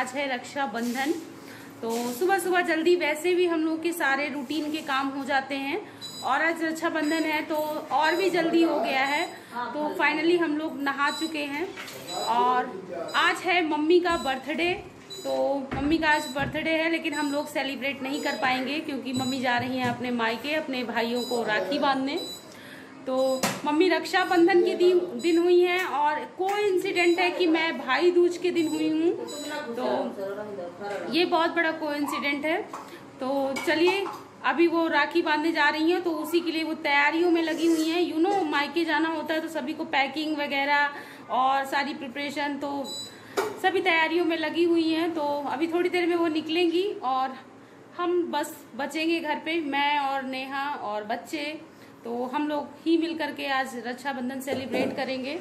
आज है रक्षाबंधन। तो सुबह सुबह जल्दी वैसे भी हम लोग के सारे रूटीन के काम हो जाते हैं और आज रक्षाबंधन है तो और भी जल्दी हो गया है। तो फाइनली हम लोग नहा चुके हैं और आज है मम्मी का बर्थडे। तो मम्मी का आज बर्थडे है लेकिन हम लोग सेलिब्रेट नहीं कर पाएंगे क्योंकि मम्मी जा रही हैं अपने मायके अपने भाइयों को राखी बांधने। तो मम्मी रक्षाबंधन के दिन हुई हैं और कोइंसिडेंट है कि मैं भाई दूज के दिन हुई हूँ, तो ये बहुत बड़ा कोइंसिडेंट है। तो चलिए अभी वो राखी बांधने जा रही हैं तो उसी के लिए वो तैयारियों में लगी हुई हैं। यू नो मायके जाना होता है तो सभी को पैकिंग वगैरह और सारी प्रिपरेशन, तो सभी तैयारियों में लगी हुई हैं। तो अभी थोड़ी देर में वो निकलेंगी और हम बस बचेंगे घर पे, मैं और नेहा और बच्चे। तो हम लोग ही मिल करके आज रक्षाबंधन सेलिब्रेट करेंगे।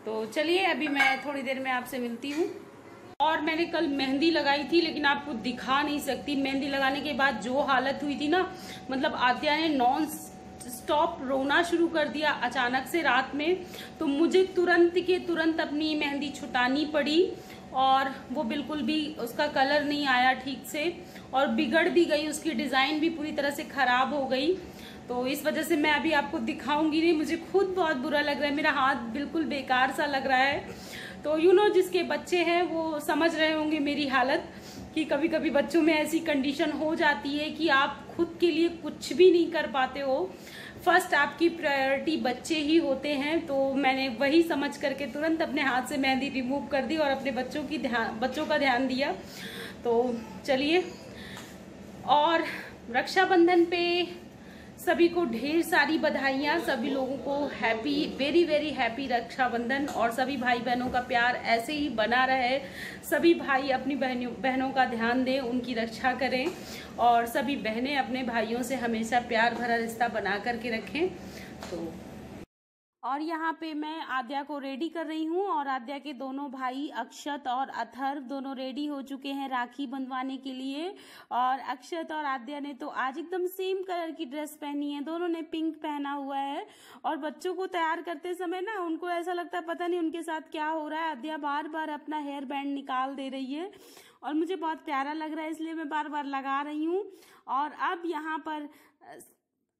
तो चलिए अभी मैं थोड़ी देर में आपसे मिलती हूँ। और मैंने कल मेहंदी लगाई थी लेकिन आपको दिखा नहीं सकती। मेहंदी लगाने के बाद जो हालत हुई थी ना, मतलब आद्या ने नॉन स्टॉप रोना शुरू कर दिया अचानक से रात में। तो मुझे तुरंत के तुरंत अपनी मेहंदी छुटानी पड़ी और वो बिल्कुल भी उसका कलर नहीं आया ठीक से और बिगड़ भी गई, उसकी डिज़ाइन भी पूरी तरह से ख़राब हो गई। तो इस वजह से मैं अभी आपको दिखाऊंगी नहीं। मुझे खुद बहुत बुरा लग रहा है, मेरा हाथ बिल्कुल बेकार सा लग रहा है। तो यू नो जिसके बच्चे हैं वो समझ रहे होंगे मेरी हालत कि कभी कभी बच्चों में ऐसी कंडीशन हो जाती है कि आप खुद के लिए कुछ भी नहीं कर पाते हो। फर्स्ट आपकी प्रायोरिटी बच्चे ही होते हैं। तो मैंने वही समझ करके तुरंत अपने हाथ से मेहंदी रिमूव कर दी और अपने बच्चों का ध्यान दिया। तो चलिए, और रक्षाबंधन पे सभी को ढेर सारी बधाइयाँ, सभी लोगों को happy, very very happy Rakshabandhan. और सभी भाई बहनों का प्यार ऐसे ही बना रहे, सभी भाई अपनी बहनों का ध्यान दें, उनकी रक्षा करें और सभी बहनें अपने भाइयों से हमेशा प्यार भरा रिश्ता बना करके रखें। तो और यहाँ पे मैं आद्या को रेडी कर रही हूँ और आद्या के दोनों भाई अक्षत और अथर्व दोनों रेडी हो चुके हैं राखी बंधवाने के लिए। और अक्षत और आद्या ने तो आज एकदम सेम कलर की ड्रेस पहनी है, दोनों ने पिंक पहना हुआ है। और बच्चों को तैयार करते समय ना उनको ऐसा लगता है पता नहीं उनके साथ क्या हो रहा है। आद्या बार बार अपना हेयर बैंड निकाल दे रही है और मुझे बहुत प्यारा लग रहा है इसलिए मैं बार बार लगा रही हूँ। और अब यहाँ पर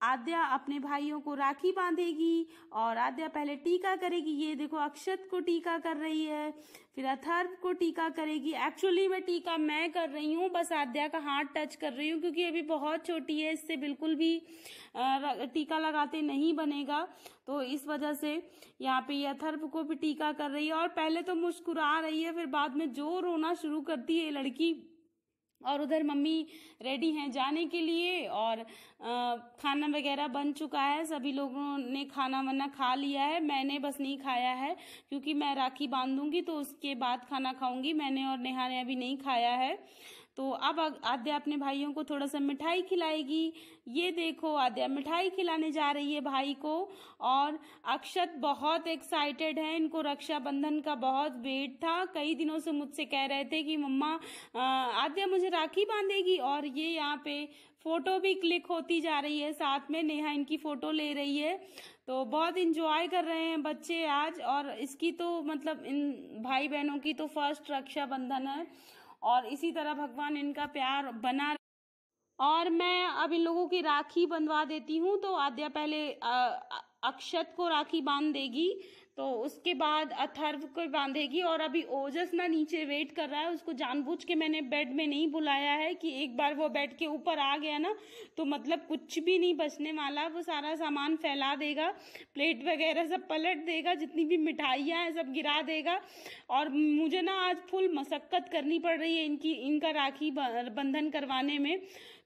आद्या अपने भाइयों को राखी बांधेगी और आद्या पहले टीका करेगी। ये देखो अक्षत को टीका कर रही है, फिर अथर्व को टीका करेगी। एक्चुअली मैं टीका मैं कर रही हूँ, बस आद्या का हाथ टच कर रही हूँ क्योंकि अभी बहुत छोटी है, इससे बिल्कुल भी टीका लगाते नहीं बनेगा। तो इस वजह से यहाँ पे ये अथर्व को भी टीका कर रही है और पहले तो मुस्कुरा रही है, फिर बाद में जो रोना शुरू करती है ये लड़की। और उधर मम्मी रेडी हैं जाने के लिए और खाना वगैरह बन चुका है, सभी लोगों ने खाना वाना खा लिया है। मैंने बस नहीं खाया है क्योंकि मैं राखी बांधूंगी तो उसके बाद खाना खाऊंगी। मैंने और नेहा ने अभी नहीं खाया है। तो अब आद्या अपने भाइयों को थोड़ा सा मिठाई खिलाएगी। ये देखो आद्या मिठाई खिलाने जा रही है भाई को। और अक्षत बहुत एक्साइटेड है, इनको रक्षाबंधन का बहुत वेट था। कई दिनों से मुझसे कह रहे थे कि मम्मा आद्या मुझे राखी बांधेगी। और ये यहाँ पे फोटो भी क्लिक होती जा रही है, साथ में नेहा इनकी फोटो ले रही है। तो बहुत इंजॉय कर रहे हैं बच्चे आज। और इसकी तो मतलब इन भाई बहनों की तो फर्स्ट रक्षाबंधन है और इसी तरह भगवान इनका प्यार बना। और मैं अब इन लोगों की राखी बंधवा देती हूँ। तो आद्या पहले अक्षत को राखी बांध देगी, तो उसके बाद अथर्व को बांधेगी। और अभी ओजस ना नीचे वेट कर रहा है, उसको जानबूझ के मैंने बेड में नहीं बुलाया है कि एक बार वो बेड के ऊपर आ गया ना तो मतलब कुछ भी नहीं बचने वाला। वो सारा सामान फैला देगा, प्लेट वगैरह सब पलट देगा, जितनी भी मिठाइयाँ हैं सब गिरा देगा। और मुझे ना आज फुल मशक्कत करनी पड़ रही है इनका राखी बंधन करवाने में।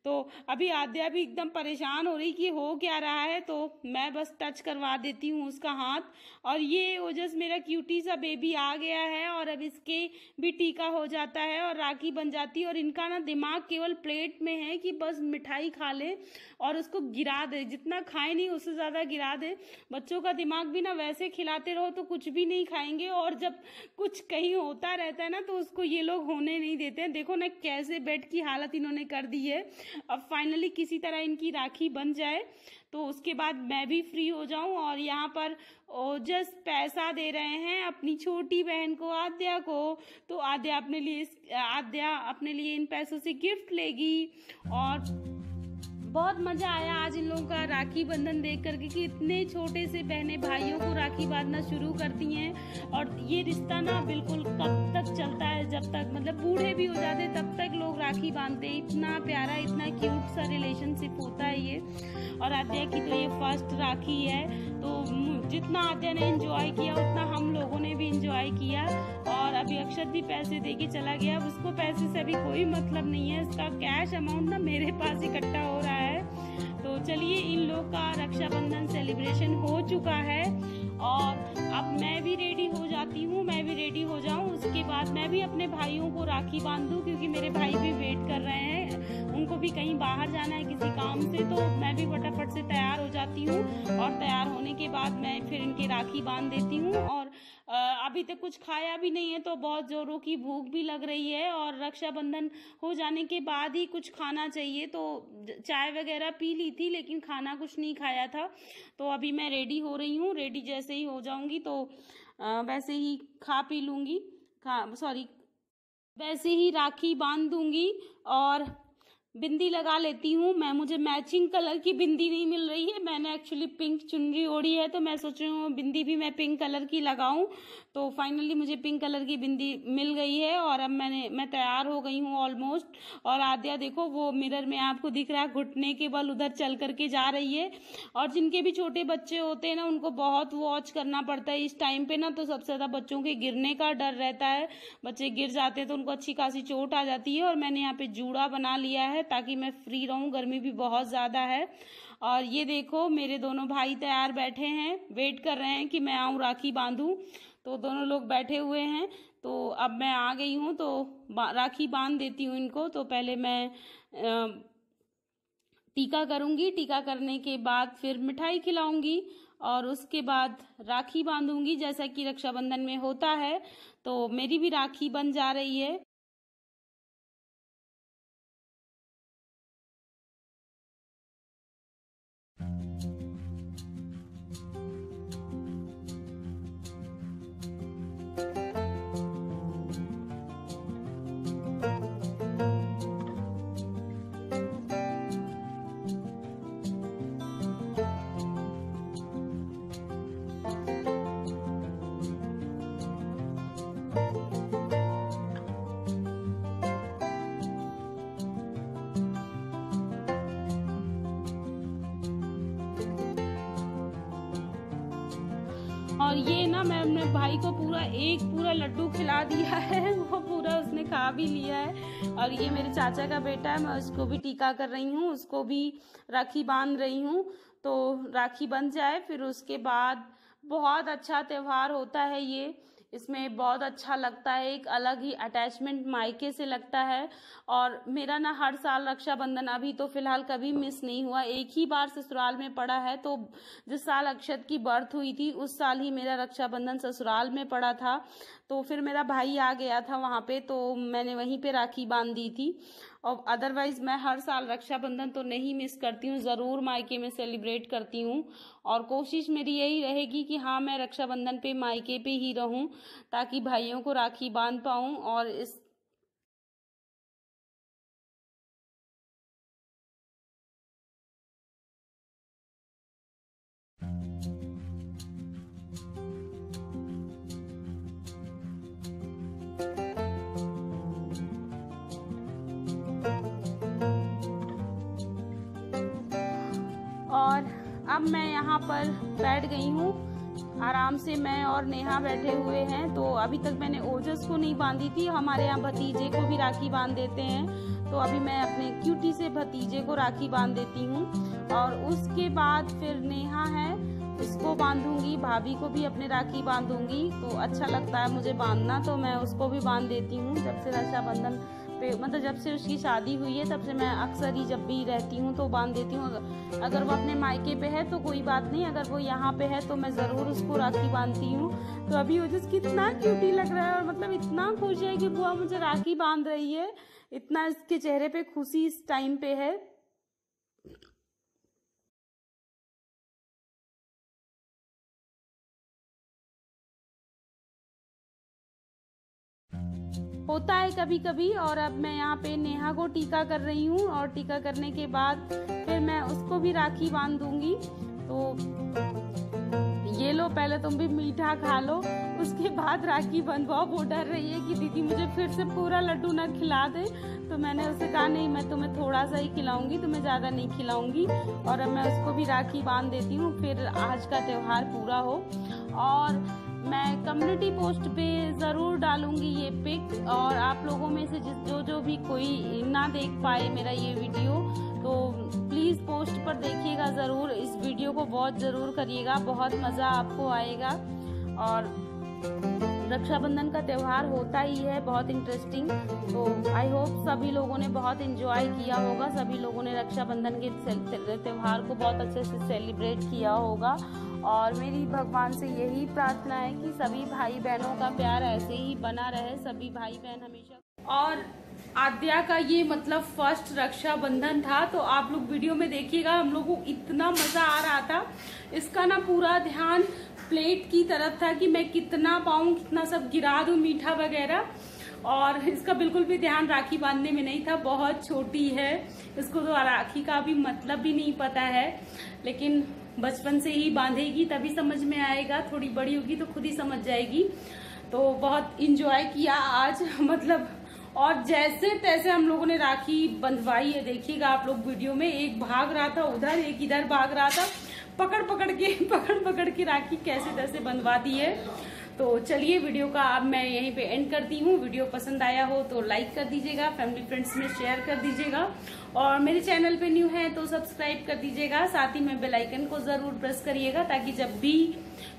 तो अभी आद्या भी एकदम परेशान हो रही कि हो क्या रहा है, तो मैं बस टच करवा देती हूँ उसका हाथ। और ये ओजस मेरा क्यूटी सा बेबी आ गया है और अब इसके भी टीका हो जाता है और राखी बन जाती है। और इनका ना दिमाग केवल प्लेट में है कि बस मिठाई खा ले और उसको गिरा दे, जितना खाए नहीं उससे ज़्यादा गिरा दे। बच्चों का दिमाग भी ना वैसे खिलाते रहो तो कुछ भी नहीं खाएंगे और जब कुछ कहीं होता रहता है ना तो उसको ये लोग होने नहीं देते हैं। देखो ना कैसे बेड की हालत इन्होंने कर दी है। अब फाइनली किसी तरह इनकी राखी बन जाए तो उसके बाद मैं भी फ्री हो जाऊं। और यहाँ पर ओजस पैसा दे रहे हैं अपनी छोटी बहन को, आद्या को। तो आद्या अपने लिए इन पैसों से गिफ्ट लेगी। और बहुत मजा आया आज इन लोगों का राखी बंधन देख करके कि इतने छोटे से बहनें भाइयों को राखी बांधना शुरू करती हैं। और ये रिश्ता ना बिल्कुल कब तक चलता है, जब तक मतलब बूढ़े भी हो जाते तब तक लोग राखी बांधते हैं। इतना प्यारा, इतना क्यूट सा रिलेशनशिप होता है ये। और आद्या की तो ये फर्स्ट राखी है, तो जितना आद्या ने एंजॉय किया उतना हम लोगों ने भी एंजॉय किया। और अभी अक्षत भी पैसे दे के चला गया। अब उसको पैसे से अभी कोई मतलब नहीं है, इसका कैश अमाउंट ना मेरे पास इकट्ठा हो रहा है। तो चलिए, इन लोग का रक्षाबंधन सेलिब्रेशन हो चुका है और अब मैं भी रेडी हो जाती हूँ, मैं भी रेडी हो जाऊँ। उसके बाद मैं भी अपने भाइयों को राखी बांधूँ, क्योंकि मेरे भाई भी वेट कर रहे हैं, उनको भी कहीं बाहर जाना है किसी काम से। तो मैं भी फटाफट से तैयार हो जाती हूँ और तैयार होने के बाद मैं फिर इनकी राखी बांध देती हूँ। और अभी तक कुछ खाया भी नहीं है, तो बहुत जोरों की भूख भी लग रही है। और रक्षाबंधन हो जाने के बाद ही कुछ खाना चाहिए, तो चाय वगैरह पी ली थी लेकिन खाना कुछ नहीं खाया था। तो अभी मैं रेडी हो रही हूँ, रेडी जैसे ही हो जाऊंगी तो वैसे ही खा पी लूंगी, वैसे ही राखी बांध दूंगी। और बिंदी लगा लेती हूँ मैं, मुझे मैचिंग कलर की बिंदी नहीं मिल रही है। मैंने एक्चुअली पिंक चुनरी ओढ़ी है, तो मैं सोच रही हूँ बिंदी भी मैं पिंक कलर की लगाऊं। तो फाइनली मुझे पिंक कलर की बिंदी मिल गई है और अब मैं तैयार हो गई हूँ ऑलमोस्ट। और आद्या देखो, वो मिरर में आपको दिख रहा है, घुटने के बल उधर चल करके जा रही है। और जिनके भी छोटे बच्चे होते हैं ना, उनको बहुत वॉच करना पड़ता है इस टाइम पे ना, तो सबसे ज्यादा बच्चों के गिरने का डर रहता है। बच्चे गिर जाते हैं तो उनको अच्छी खासी चोट आ जाती है। और मैंने यहाँ पे जूड़ा बना लिया है ताकि मैं फ्री रहूं, गर्मी भी बहुत ज्यादा है। और ये देखो, मेरे दोनों भाई तैयार बैठे हैं, वेट कर रहे हैं कि मैं आऊं राखी बांधूं। तो दोनों लोग बैठे हुए हैं। तो अब मैं आ गई हूं, तो राखी बांध देती हूँ इनको। तो पहले मैं टीका करूंगी, टीका करने के बाद फिर मिठाई खिलाऊंगी और उसके बाद राखी बांधूंगी, जैसा कि रक्षाबंधन में होता है। तो मेरी भी राखी बन जा रही है। और ये ना, मैं अपने भाई को पूरा लड्डू खिला दिया है, वो पूरा उसने खा भी लिया है। और ये मेरे चाचा का बेटा है, मैं उसको भी टीका कर रही हूँ, उसको भी राखी बांध रही हूँ। तो राखी बन जाए फिर उसके बाद बहुत अच्छा त्योहार होता है ये, इसमें बहुत अच्छा लगता है, एक अलग ही अटैचमेंट मायके से लगता है। और मेरा ना हर साल रक्षाबंधन अभी तो फिलहाल कभी मिस नहीं हुआ, एक ही बार ससुराल में पड़ा है। तो जिस साल अक्षत की बर्थ हुई थी उस साल ही मेरा रक्षाबंधन ससुराल में पड़ा था। तो फिर मेरा भाई आ गया था वहां पे, तो मैंने वहीं पे राखी बांध दी थी। और अदरवाइज मैं हर साल रक्षाबंधन तो नहीं मिस करती हूँ, जरूर मायके में सेलिब्रेट करती हूँ। और कोशिश मेरी यही रहेगी कि हाँ, मैं रक्षाबंधन पे मायके पे ही रहूं ताकि भाइयों को राखी बांध पाऊं। और इस और अब मैं यहाँ पर बैठ गई हूँ आराम से, मैं और नेहा बैठे हुए हैं। तो अभी तक मैंने ओजस को नहीं बांधी थी, हमारे यहाँ भतीजे को भी राखी बांध देते हैं। तो अभी मैं अपने क्यूटी से भतीजे को राखी बांध देती हूँ और उसके बाद फिर नेहा है, उसको बांधूंगी, भाभी को भी अपने राखी बांधूंगी। तो अच्छा लगता है मुझे बांधना, तो मैं उसको भी बांध देती हूँ। जब से रक्षाबंधन पे, मतलब जब से उसकी शादी हुई है तब से मैं अक्सर ही जब भी रहती हूँ तो बांध देती हूँ। अगर वो अपने मायके पे है तो कोई बात नहीं, अगर वो यहाँ पे है तो मैं ज़रूर उसको राखी बांधती हूँ। तो अभी ओजस कितना क्यूटी लग रहा है और मतलब इतना खुश है कि बुआ मुझे राखी बांध रही है, इतना इसके चेहरे पे खुशी इस टाइम पे है। होता है कभी कभी। और अब मैं यहाँ पे नेहा को टीका कर रही हूँ और टीका करने के बाद फिर मैं उसको भी राखी बांध दूंगी। तो ये लो, पहले तुम भी मीठा खा लो, उसके बाद राखी बंधवाओ। वो डर रही है कि दीदी मुझे फिर से पूरा लड्डू ना खिला दे, तो मैंने उसे कहा नहीं, मैं तुम्हें थोड़ा सा ही खिलाऊंगी, तुम्हें ज़्यादा नहीं खिलाऊंगी। और अब मैं उसको भी राखी बांध देती हूँ, फिर आज का त्यौहार पूरा हो। और मैं कम्युनिटी पोस्ट पे ज़रूर डालूंगी ये पिक, और आप लोगों में से जो भी कोई ना देख पाए मेरा ये वीडियो, तो प्लीज़ पोस्ट पर देखिएगा ज़रूर, इस वीडियो को वॉच ज़रूर करिएगा, बहुत मज़ा आपको आएगा। और रक्षाबंधन का त्यौहार होता ही है बहुत इंटरेस्टिंग, तो आई होप सभी लोगों ने बहुत एंजॉय किया होगा, सभी लोगों ने रक्षाबंधन के त्यौहार को बहुत अच्छे से सेलिब्रेट किया होगा। और मेरी भगवान से यही प्रार्थना है कि सभी भाई बहनों का प्यार ऐसे ही बना रहे, सभी भाई बहन हमेशा। और आद्या का ये मतलब फर्स्ट रक्षाबंधन था, तो आप लोग वीडियो में देखिएगा, हम लोग को इतना मजा आ रहा था। इसका ना पूरा ध्यान प्लेट की तरफ था कि मैं कितना पाऊं, कितना सब गिरा दूं मीठा वगैरह, और इसका बिल्कुल भी ध्यान राखी बांधने में नहीं था। बहुत छोटी है, इसको तो राखी का भी मतलब भी नहीं पता है, लेकिन बचपन से ही बांधेगी तभी समझ में आएगा, थोड़ी बड़ी होगी तो खुद ही समझ जाएगी। तो बहुत इंजॉय किया आज मतलब, और जैसे तैसे हम लोगों ने राखी बंधवाई है। देखिएगा आप लोग वीडियो में, एक भाग रहा था उधर, एक इधर भाग रहा था, पकड़ पकड़ के राखी कैसे तैसे बंधवा दी है। तो चलिए वीडियो का अब मैं यहीं पे एंड करती हूँ। वीडियो पसंद आया हो तो लाइक कर दीजिएगा, फैमिली फ्रेंड्स में शेयर कर दीजिएगा, और मेरे चैनल पे न्यू है तो सब्सक्राइब कर दीजिएगा। साथ ही में बेल आइकन को जरूर प्रेस करिएगा, ताकि जब भी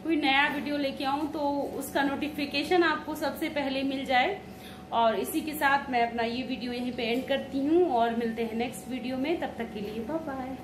कोई नया वीडियो लेके आऊँ तो उसका नोटिफिकेशन आपको सबसे पहले मिल जाए। और इसी के साथ मैं अपना ये वीडियो यहीं पे एंड करती हूँ, और मिलते हैं नेक्स्ट वीडियो में, तब तक के लिए बाय बाय।